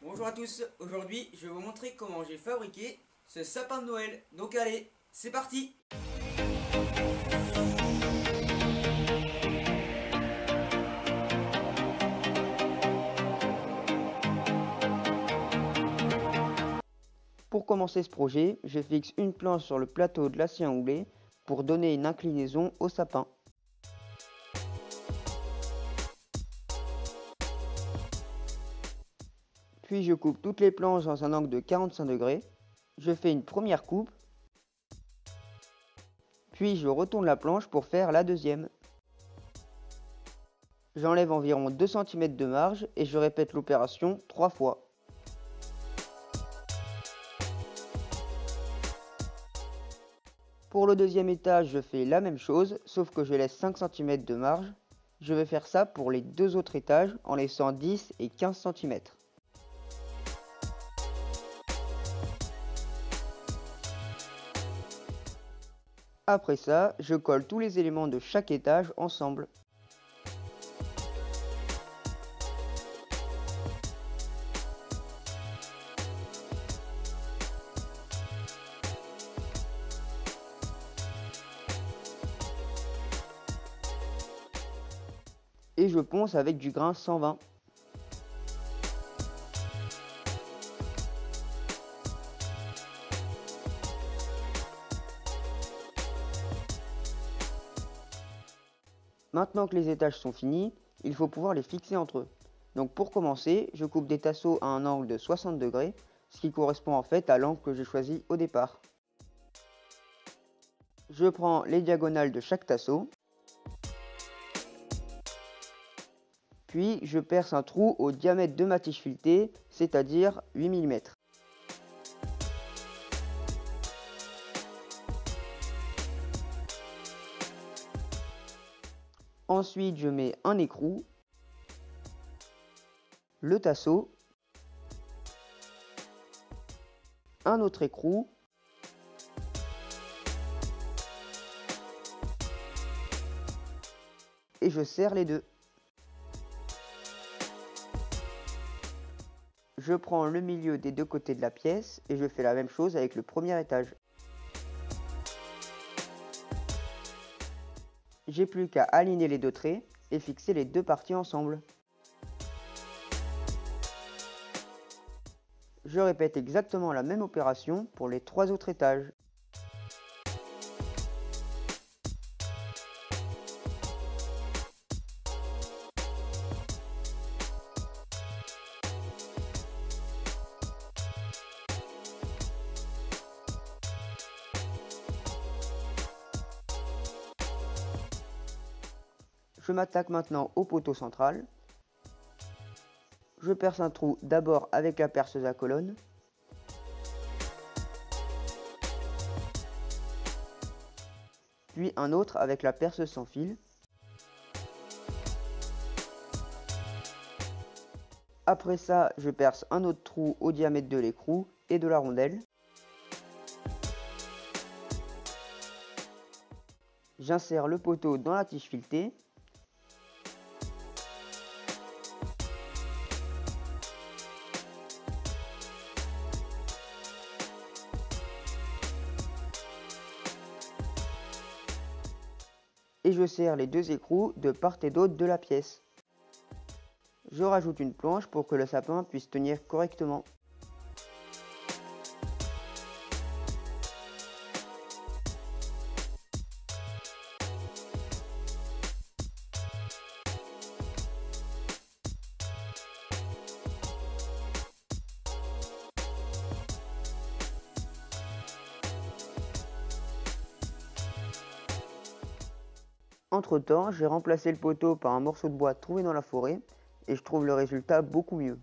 Bonjour à tous, aujourd'hui je vais vous montrer comment j'ai fabriqué ce sapin de Noël. Donc allez, c'est parti! Pour commencer ce projet, je fixe une planche sur le plateau de l'acier houlé pour donner une inclinaison au sapin. Puis je coupe toutes les planches dans un angle de 45 degrés. Je fais une première coupe. Puis je retourne la planche pour faire la deuxième. J'enlève environ 2 cm de marge et je répète l'opération 3 fois. Pour le deuxième étage, je fais la même chose, sauf que je laisse 5 cm de marge. Je vais faire ça pour les deux autres étages en laissant 10 et 15 cm. Après ça, je colle tous les éléments de chaque étage ensemble. Et je ponce avec du grain 120. Maintenant que les étages sont finis, il faut pouvoir les fixer entre eux. Donc pour commencer, je coupe des tasseaux à un angle de 60 degrés, ce qui correspond en fait à l'angle que j'ai choisi au départ. Je prends les diagonales de chaque tasseau. Puis je perce un trou au diamètre de ma tige filetée, c'est-à-dire 8 mm. Ensuite, je mets un écrou, le tasseau, un autre écrou, et je serre les deux. Je prends le milieu des deux côtés de la pièce et je fais la même chose avec le premier étage. J'ai plus qu'à aligner les deux traits et fixer les deux parties ensemble. Je répète exactement la même opération pour les trois autres étages. Je m'attaque maintenant au poteau central. Je perce un trou d'abord avec la perceuse à colonne. Puis un autre avec la perceuse sans fil. Après ça, je perce un autre trou au diamètre de l'écrou et de la rondelle. J'insère le poteau dans la tige filetée. Et je serre les deux écrous de part et d'autre de la pièce. Je rajoute une planche pour que le sapin puisse tenir correctement. Entre temps, j'ai remplacé le poteau par un morceau de bois trouvé dans la forêt et je trouve le résultat beaucoup mieux.